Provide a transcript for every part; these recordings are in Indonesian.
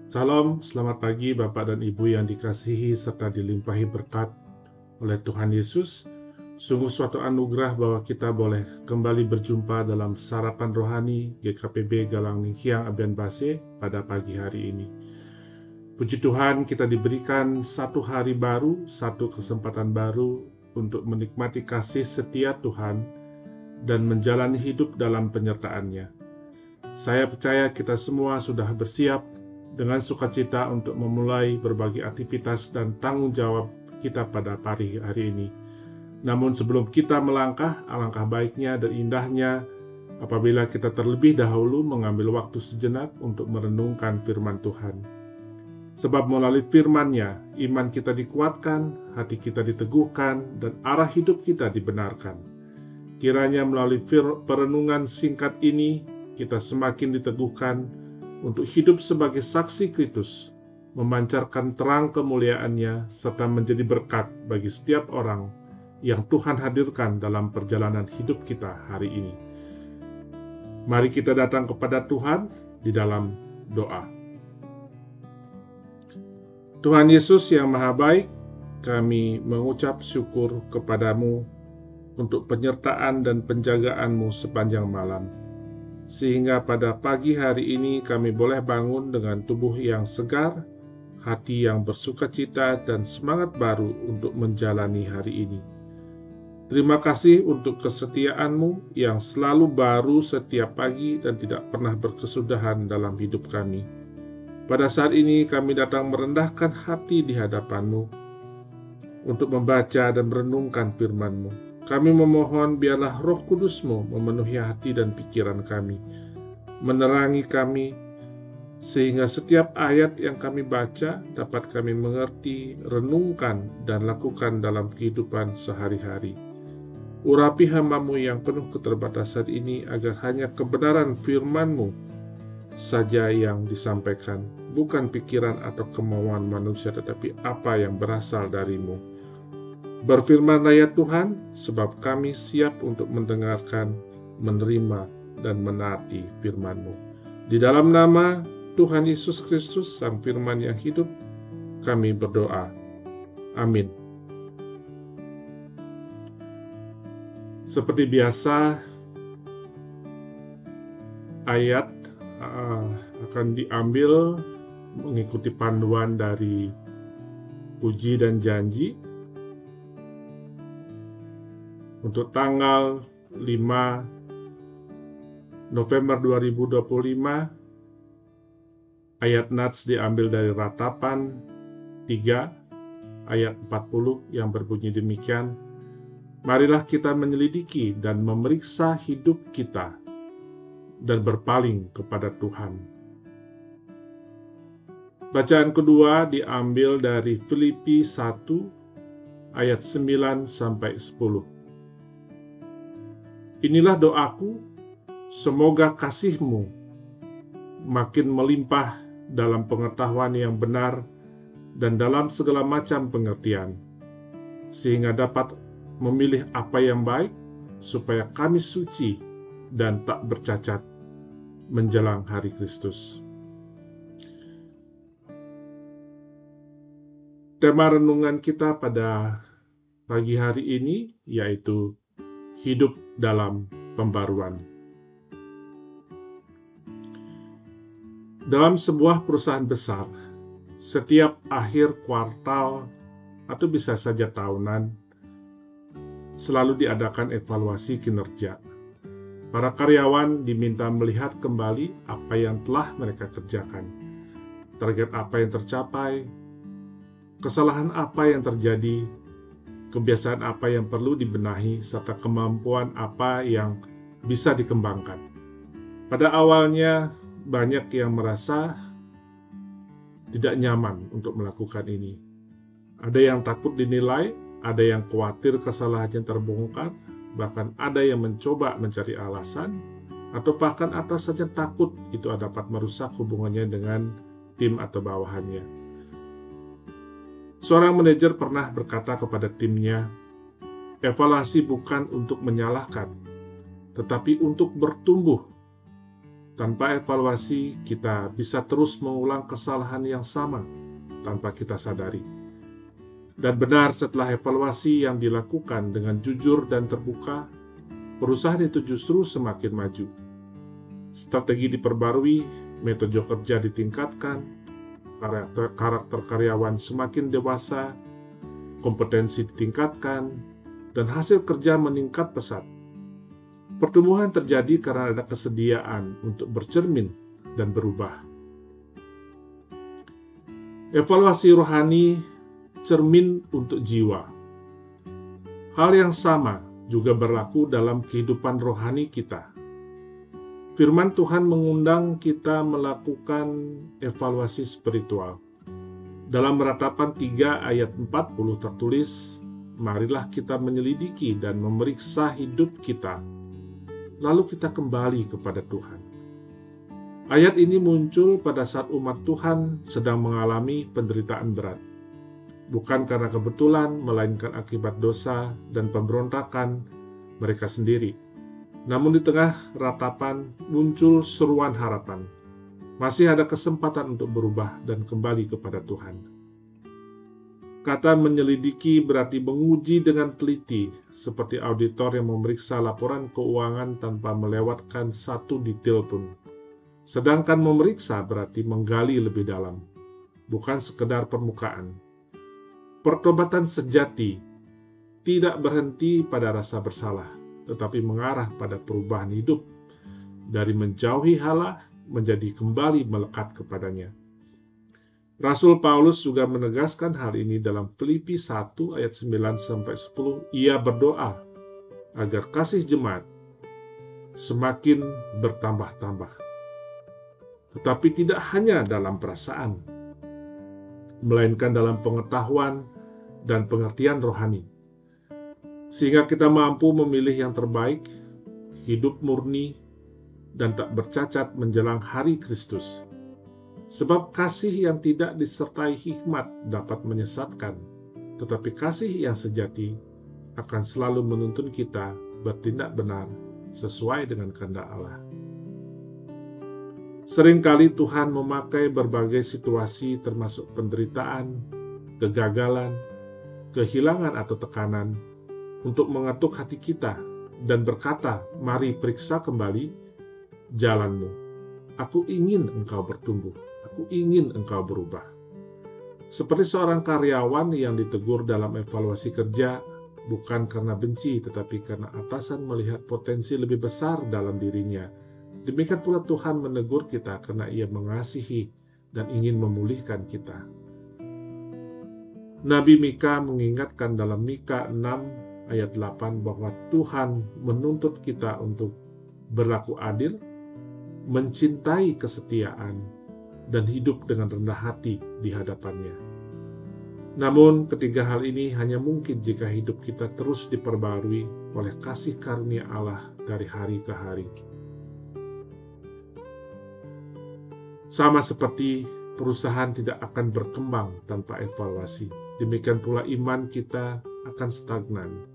Salam, selamat pagi Bapak dan Ibu yang dikasihi serta dilimpahi berkat oleh Tuhan Yesus. Sungguh suatu anugerah bahwa kita boleh kembali berjumpa dalam sarapan rohani GKPB Galang Ningkiang Aben Base pada pagi hari ini. Puji Tuhan, kita diberikan satu hari baru, satu kesempatan baru untuk menikmati kasih setia Tuhan dan menjalani hidup dalam penyertaan-Nya. Saya percaya kita semua sudah bersiap dengan sukacita untuk memulai berbagai aktivitas dan tanggung jawab kita pada pagi hari ini. Namun sebelum kita melangkah, alangkah baiknya dan indahnya apabila kita terlebih dahulu mengambil waktu sejenak untuk merenungkan firman Tuhan. Sebab melalui firman-Nya, iman kita dikuatkan, hati kita diteguhkan, dan arah hidup kita dibenarkan. Kiranya melalui perenungan singkat ini, kita semakin diteguhkan untuk hidup sebagai saksi Kristus, memancarkan terang kemuliaan-Nya, serta menjadi berkat bagi setiap orang yang Tuhan hadirkan dalam perjalanan hidup kita hari ini. Mari kita datang kepada Tuhan di dalam doa. Tuhan Yesus yang Maha Baik, kami mengucap syukur kepadamu untuk penyertaan dan penjagaan-Mu sepanjang malam. Sehingga pada pagi hari ini kami boleh bangun dengan tubuh yang segar, hati yang bersukacita, dan semangat baru untuk menjalani hari ini. Terima kasih untuk kesetiaan-Mu yang selalu baru setiap pagi dan tidak pernah berkesudahan dalam hidup kami. Pada saat ini kami datang merendahkan hati di hadapan-Mu untuk membaca dan merenungkan firman-Mu. Kami memohon biarlah Roh Kudus-Mu memenuhi hati dan pikiran kami, menerangi kami, sehingga setiap ayat yang kami baca dapat kami mengerti, renungkan, dan lakukan dalam kehidupan sehari-hari. Urapi hamba-Mu yang penuh keterbatasan ini agar hanya kebenaran firman-Mu saja yang disampaikan, bukan pikiran atau kemauan manusia, tetapi apa yang berasal dari-Mu. Berfirmanlah ya Tuhan, sebab kami siap untuk mendengarkan, menerima, dan menaati firman-Mu. Di dalam nama Tuhan Yesus Kristus, Sang Firman yang hidup, kami berdoa. Amin. Seperti biasa, ayat akan diambil mengikuti panduan dari Puji dan Janji untuk tanggal 5 November 2025. Ayat Nats diambil dari Ratapan 3 ayat 40 yang berbunyi demikian. Marilah kita menyelidiki dan memeriksa hidup kita dan berpaling kepada Tuhan. Bacaan kedua diambil dari Filipi 1 ayat 9 sampai 10. Inilah doaku, semoga kasih-Mu makin melimpah dalam pengetahuan yang benar dan dalam segala macam pengertian, sehingga dapat memilih apa yang baik, supaya kami suci dan tak bercacat menjelang hari Kristus. Tema renungan kita pada pagi hari ini yaitu hidup dalam pembaruan. Dalam sebuah perusahaan besar, setiap akhir kuartal atau bisa saja tahunan, selalu diadakan evaluasi kinerja. Para karyawan diminta melihat kembali apa yang telah mereka kerjakan, target apa yang tercapai, kesalahan apa yang terjadi, kebiasaan apa yang perlu dibenahi, serta kemampuan apa yang bisa dikembangkan. Pada awalnya, banyak yang merasa tidak nyaman untuk melakukan ini. Ada yang takut dinilai, ada yang khawatir kesalahannya terbongkar, bahkan ada yang mencoba mencari alasan, atau bahkan atasannya takut itu dapat merusak hubungannya dengan tim atau bawahannya. Seorang manajer pernah berkata kepada timnya, evaluasi bukan untuk menyalahkan, tetapi untuk bertumbuh. Tanpa evaluasi, kita bisa terus mengulang kesalahan yang sama tanpa kita sadari. Dan benar, setelah evaluasi yang dilakukan dengan jujur dan terbuka, perusahaan itu justru semakin maju. Strategi diperbarui, metode kerja ditingkatkan, karakter karyawan semakin dewasa, kompetensi ditingkatkan, dan hasil kerja meningkat pesat. Pertumbuhan terjadi karena ada kesediaan untuk bercermin dan berubah. Evaluasi rohani cermin untuk jiwa. Hal yang sama juga berlaku dalam kehidupan rohani kita. Firman Tuhan mengundang kita melakukan evaluasi spiritual. Dalam Ratapan 3 ayat 40 tertulis, marilah kita menyelidiki dan memeriksa hidup kita, lalu kita kembali kepada Tuhan. Ayat ini muncul pada saat umat Tuhan sedang mengalami penderitaan berat. Bukan karena kebetulan, melainkan akibat dosa dan pemberontakan mereka sendiri. Namun di tengah ratapan muncul seruan harapan. Masih ada kesempatan untuk berubah dan kembali kepada Tuhan. Kata menyelidiki berarti menguji dengan teliti, seperti auditor yang memeriksa laporan keuangan tanpa melewatkan satu detail pun. Sedangkan memeriksa berarti menggali lebih dalam, bukan sekedar permukaan. Pertobatan sejati tidak berhenti pada rasa bersalah, tetapi mengarah pada perubahan hidup, dari menjauhi halah menjadi kembali melekat kepadanya. Rasul Paulus juga menegaskan hal ini dalam Filipi 1 ayat 9-10. Ia berdoa agar kasih jemaat semakin bertambah-tambah. Tetapi tidak hanya dalam perasaan, melainkan dalam pengetahuan dan pengertian rohani. Sehingga kita mampu memilih yang terbaik, hidup murni, dan tak bercacat menjelang hari Kristus. Sebab kasih yang tidak disertai hikmat dapat menyesatkan, tetapi kasih yang sejati akan selalu menuntun kita bertindak benar sesuai dengan kehendak Allah. Seringkali Tuhan memakai berbagai situasi termasuk penderitaan, kegagalan, kehilangan atau tekanan untuk mengetuk hati kita dan berkata, mari periksa kembali jalanmu. Aku ingin engkau bertumbuh. Aku ingin engkau berubah. Seperti seorang karyawan yang ditegur dalam evaluasi kerja, bukan karena benci, tetapi karena atasan melihat potensi lebih besar dalam dirinya. Demikian pula Tuhan menegur kita karena Ia mengasihi dan ingin memulihkan kita. Nabi Mika mengingatkan dalam Mika 6 ayat 8 bahwa Tuhan menuntut kita untuk berlaku adil, mencintai kesetiaan, dan hidup dengan rendah hati di hadapannya. Namun, ketiga hal ini hanya mungkin jika hidup kita terus diperbarui oleh kasih karunia Allah dari hari ke hari. Sama seperti perusahaan tidak akan berkembang tanpa evaluasi, demikian pula iman kita akan stagnan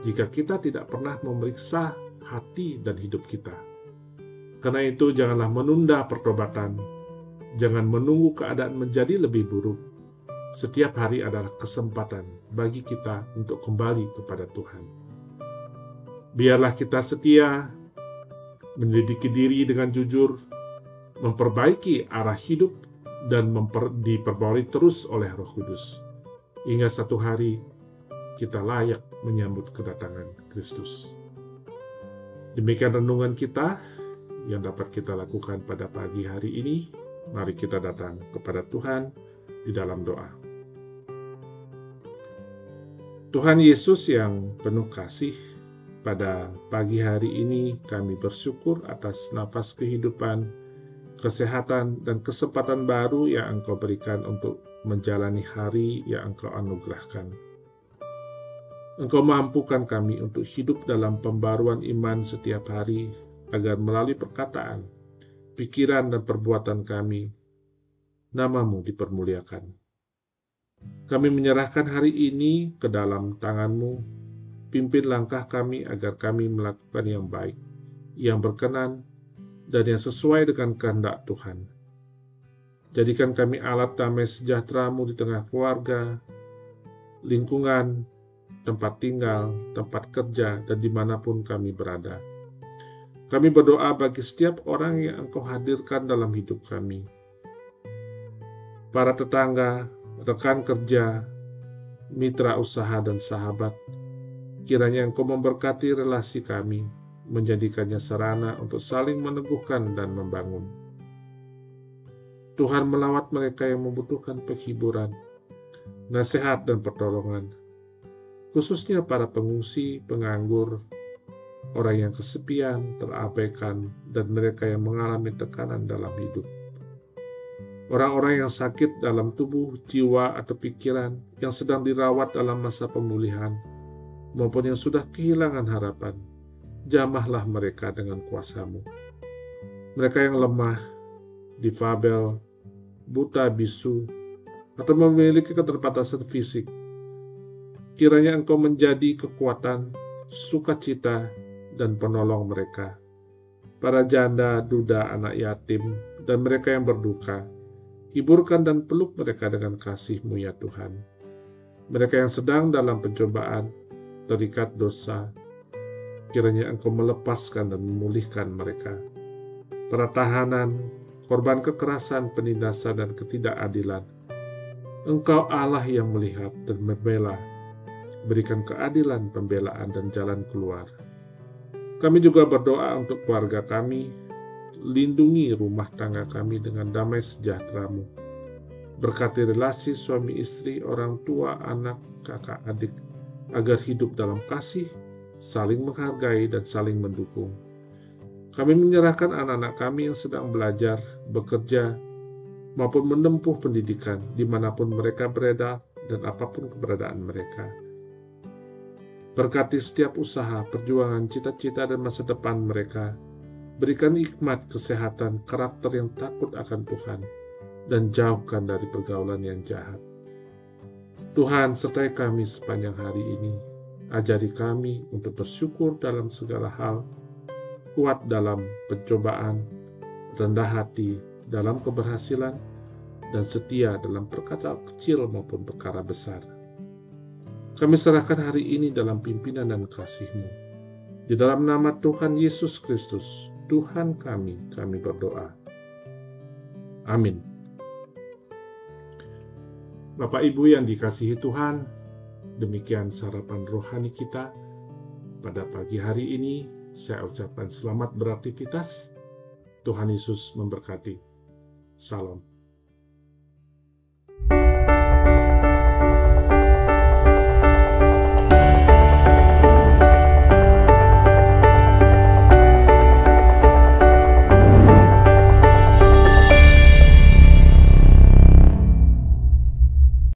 jika kita tidak pernah memeriksa hati dan hidup kita. Karena itu, janganlah menunda pertobatan. Jangan menunggu keadaan menjadi lebih buruk. Setiap hari adalah kesempatan bagi kita untuk kembali kepada Tuhan. Biarlah kita setia, menyelidiki diri dengan jujur, memperbaiki arah hidup, dan diperbarui terus oleh Roh Kudus. Hingga satu hari kita layak menyambut kedatangan Kristus. Demikian renungan kita yang dapat kita lakukan pada pagi hari ini. Mari kita datang kepada Tuhan di dalam doa. Tuhan Yesus yang penuh kasih, pada pagi hari ini kami bersyukur atas napas kehidupan, kesehatan, dan kesempatan baru yang Engkau berikan untuk menjalani hari yang Engkau anugerahkan. Engkau mampukan kami untuk hidup dalam pembaruan iman setiap hari, agar melalui perkataan, pikiran, dan perbuatan kami, nama-Mu dipermuliakan. Kami menyerahkan hari ini ke dalam tangan-Mu. Pimpin langkah kami agar kami melakukan yang baik, yang berkenan, dan yang sesuai dengan kehendak Tuhan. Jadikan kami alat damai sejahtera-Mu di tengah keluarga, lingkungan, tempat tinggal, tempat kerja, dan dimanapun kami berada. Kami berdoa bagi setiap orang yang Engkau hadirkan dalam hidup kami. Para tetangga, rekan kerja, mitra usaha, dan sahabat, kiranya Engkau memberkati relasi kami, menjadikannya sarana untuk saling meneguhkan dan membangun. Tuhan melawat mereka yang membutuhkan penghiburan, nasihat, dan pertolongan, khususnya para pengungsi, penganggur, orang yang kesepian, terabaikan, dan mereka yang mengalami tekanan dalam hidup. Orang-orang yang sakit dalam tubuh, jiwa, atau pikiran, yang sedang dirawat dalam masa pemulihan, maupun yang sudah kehilangan harapan, jamahlah mereka dengan kuasa-Mu. Mereka yang lemah, difabel, buta, bisu, atau memiliki keterbatasan fisik, kiranya Engkau menjadi kekuatan, sukacita, dan penolong mereka. Para janda, duda, anak yatim, dan mereka yang berduka, hiburkan dan peluk mereka dengan kasih-Mu ya Tuhan. Mereka yang sedang dalam pencobaan, terikat dosa, kiranya Engkau melepaskan dan memulihkan mereka. Para tahanan, korban kekerasan, penindasan, dan ketidakadilan, Engkau Allah yang melihat dan membela. Berikan keadilan, pembelaan, dan jalan keluar. Kami juga berdoa untuk keluarga kami. Lindungi rumah tangga kami dengan damai sejahtera-Mu. Berkati relasi suami istri, orang tua, anak, kakak, adik, agar hidup dalam kasih, saling menghargai, dan saling mendukung. Kami menyerahkan anak-anak kami yang sedang belajar, bekerja, maupun menempuh pendidikan dimanapun mereka berada dan apapun keberadaan mereka. Berkati setiap usaha, perjuangan, cita-cita, dan masa depan mereka. Berikan hikmat, kesehatan, karakter yang takut akan Tuhan, dan jauhkan dari pergaulan yang jahat. Tuhan, sertai kami sepanjang hari ini. Ajari kami untuk bersyukur dalam segala hal, kuat dalam pencobaan, rendah hati dalam keberhasilan, dan setia dalam perkara kecil maupun perkara besar. Kami serahkan hari ini dalam pimpinan dan kasih-Mu. Di dalam nama Tuhan Yesus Kristus, Tuhan kami berdoa. Amin. Bapak Ibu yang dikasihi Tuhan, demikian sarapan rohani kita pada pagi hari ini. Saya ucapkan selamat beraktivitas. Tuhan Yesus memberkati. Salam.